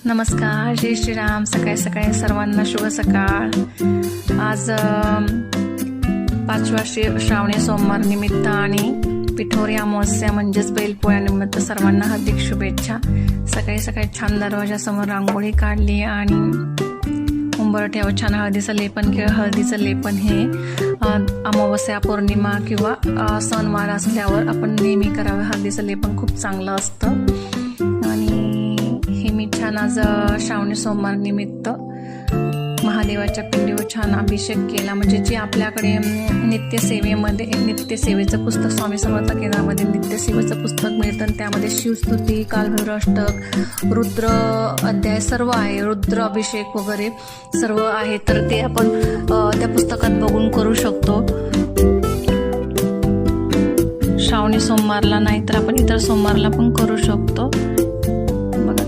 नमस्कार, जय श्रीराम. सकाळी सकाळी सर्वांना शुभ सकाळ. आज 5वा श्रावणी सोमवार निमित्त आणि पिठोरी अमावस्या म्हणजेच बैलपोळ्यानिमित्त सर्वांना हार्दिक शुभेच्छा. सकाळी सकाळी छान दरवाजासमोर रांगोळी काढली आणि उंबरठ्यावर छान हळदीचं लेपन केलं. हळदीचं लेपन हे अमावस्या, पौर्णिमा किंवा सणवार असल्यावर आपण नेहमी करावं. हळदीचं लेपन खूप चांगलं असतं. मी छान आज श्रावणी सोमवार निमित्त महादेवाच्या पिंडीवर छान अभिषेक केला. म्हणजे जे आपल्याकडे नित्यसेवेचं पुस्तक स्वामी समर्थ केंद्रामध्ये नित्यसेवेचं पुस्तक मिळतं. त्यामध्ये शिवस्तुती, कालभैरवाष्टक, रुद्र अध्याय सर्व आहे. रुद्र अभिषेक वगैरे सर्व आहे. तर ते आपण त्या पुस्तकात बघून करू शकतो. श्रावणी सोमवारला नाही तर आपण इतर सोमवारला पण करू शकतो.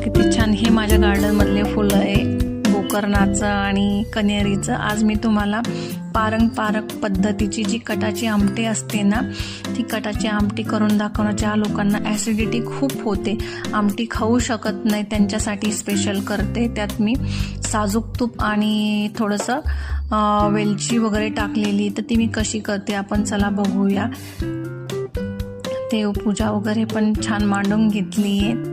किती छान हे माझ्या गार्डन मधले फुलं आहे, गोकर्णाचं आणि कनेरीचं. आज मी तुम्हाला पारंपरिक पद्धतीची जी कटाची आमटी असते ना, ती कटाची आमटी करून दाखवणार. ज्या लोकांना ॲसिडिटी खूप होते, आमटी खाऊ शकत नाही, त्यांच्यासाठी स्पेशल करते. त्यात मी साजूक तूप आणि थोडंसं वेलची वगैरे टाकलेली. तर ती मी कशी करते आपण चला बघूया. देवपूजा वगैरे पण छान मांडून घेतली आहे.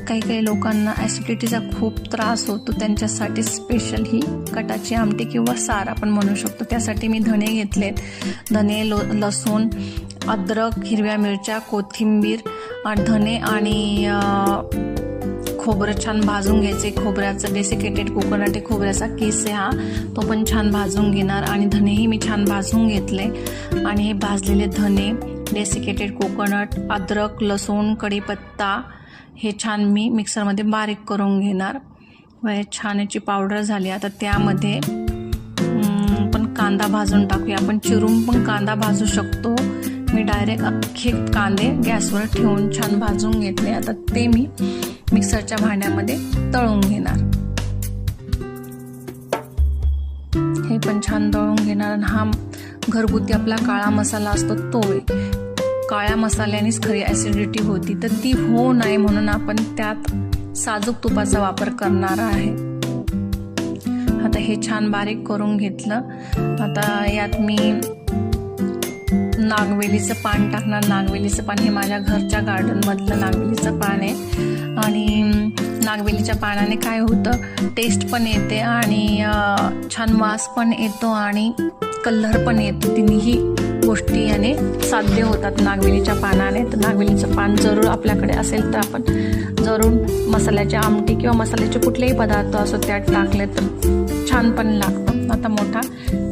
काही लोकांना ॲसिडिटीचा खूप त्रास होतो, त्यांच्यासाठी स्पेशल ही कटाची आमटी किंवा सार आपण म्हणू शकतो. त्यासाठी मी धणे घेतलेत. धणे, लसूण, अद्रक, हिरव्या मिरच्या, कोथिंबीर, धणे आणि खोबरं छान भाजून घ्यायचे. खोबऱ्याचं डेसिकेटेड कोकोनट खोबऱ्याचा किस आहे हा, तो पण छान भाजून घेणार. आणि धणेही मी छान भाजून घेतले. आणि हे भाजलेले धणे, डेसिकेटेड कोकोनट, अद्रक, लसूण, कढीपत्ता हे छान मी मिक्सरमध्ये बारीक करून घेणार. छान याची पावडर झाली. आता त्यामध्ये पण कांदा भाजून टाकूया. आपण चिरून पण कांदा भाजू शकतो. मी डायरेक्ट अख्खे कांदे गॅसवर ठेवून छान भाजून घेतले. आता ते मी मिक्सरच्या भांड्यामध्ये तळून घेणार. हे पण छान तळून घेणार. हा घरगुती आपला काळा मसाला असतो तो आहे. काळ्या मसाल्यानेच खरी ॲसिडिटी होती, तर ती होऊ नये म्हणून आपण त्यात साजूक तुपाचा वापर करणार आहे. आता हे छान बारीक करून घेतलं. आता यात मी नागवेलीचं पान टाकणार. नागवेलीचं पान हे माझ्या घरच्या गार्डनमधलं नागवेलीचं पान आहे. आणि नागवेलीच्या पानाने काय होतं, टेस्ट पण येते आणि छान वास पण येतो आणि कलर पण येतो. तिन्ही गोष्टी याने साध्य होतात नागवेलीच्या पानाने. तर नागवेलीचं पान जरूर आपल्याकडे असेल तर आपण जरूर मसाल्याची आमटी किंवा मसाल्याचे कुठलेही पदार्थ असो त्यात टाकले तर छान पण लागतं. आता मोठा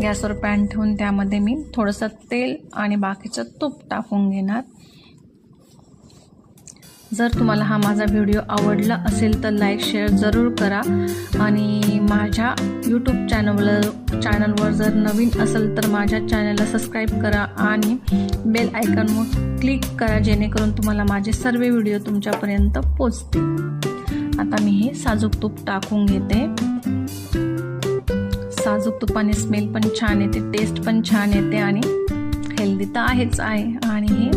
गॅसवर पॅन ठेवून त्यामध्ये मी थोडंसं तेल आणि बाकीचं तूप टाकून घेणार. जर तुम्हाला हा माझा व्हिडिओ आवडला असेल तर लाईक शेअर जरूर करा. आणि माझ्या यूट्यूब चॅनलवर जर नवीन असेल तर माझ्या चॅनलला सबस्क्राईब करा आणि बेल आयकॉनवर क्लिक करा, जेणेकरून तुम्हाला माझे सर्व व्हिडिओ तुमच्यापर्यंत पोचतील. आता मी हे साजूक तूप टाकून घेते. साजूक तुपाने स्मेल पण छान येते, टेस्ट पण छान येते आणि हेल्दी तर आहेच आहे. आणि हे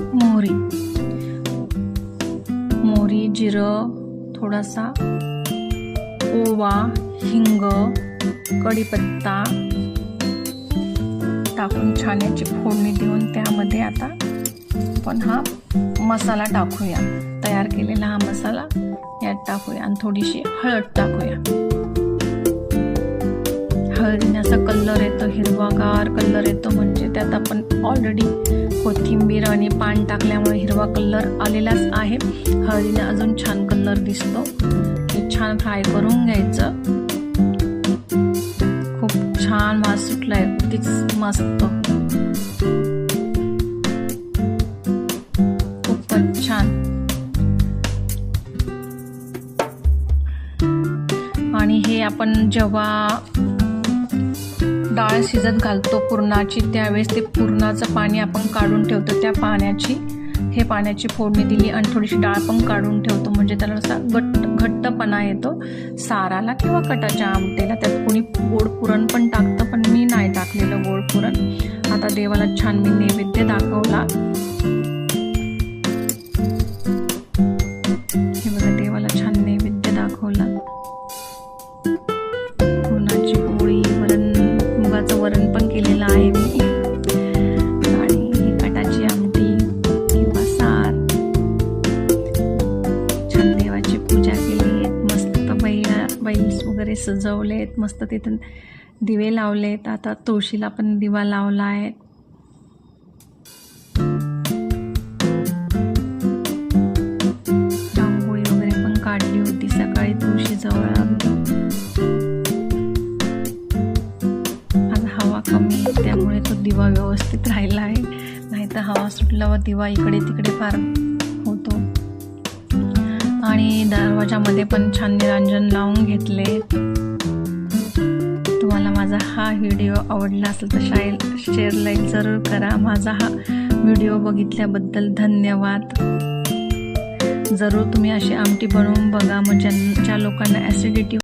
मोहरी, जिरं, थोडासा ओवा, हिंग, कढीपत्ता टाकून छान याची फोडणी देऊन त्यामध्ये आता आपण हा मसाला टाकूया. तयार केलेला हा मसाला यात टाकूया आणि थोडीशी हळद टाकूया. हळदीने असा कलर येतो, हिरवागार कलर येतो. म्हणजे त्यात आपण ऑलरेडी कोथिंबीर आणि पान टाकल्यामुळे हिरवा कलर आलेलाच आहे. हळदीने अजून छान कलर दिसतो. हे छान फ्राय करून घ्यायचं. खूप छान वास सुटलाय, कितीच मस्त, खूपच छान. आणि हे आपण जेव्हा डाळ शिजत घालतो पुरणाची, त्यावेळेस ते पुरणाचं पाणी आपण काढून ठेवतो. त्या पाण्याची फोडणी दिली आणि थोडीशी डाळ पण काढून ठेवतो. म्हणजे त्याला असा घट्टपणा येतो साराला किंवा कटाच्या आमटीला. त्यात कोणी गोड पुरण पण टाकतं, पण मी नाही टाकलेलं गोड देवाला छान मी नैवेद्य दाखवला। हे बघा, देवाला छान नैवेद्य दाखवला। पुरणाची पोळी, वरण, मुगाचं वरण पण केलेलं आहे मी, आणि कटाची आमटी किंवा सार। छान देवाची पूजा केली, मस्त बैल वगैरे सजवलेत, मस्त तिथं दिवे लावलेत। आता तुळशीला पण दिवा लावला आहे। रांगोळी वगैरे पण काढली होती सकाळी तुळशीजवळ। आज हवा कमी आहे त्यामुळे तो दिवा व्यवस्थित राहिला आहे, नाहीतर हवा सुटल्यावर दिवा इकडे तिकडे फार होतो। आणि दरवाजामध्ये पण छान निरांजन लावून घेतले। तुम्हाला माझा हा व्हिडिओ आवडला असेल तर शेअर लाईक जरूर करा। माझा हा व्हिडिओ बघितल्याबद्दल धन्यवाद। जरूर तुम्ही अशी आमटी बनवून बघा, म्हणजे ज्या लोकांना ॲसिडिटी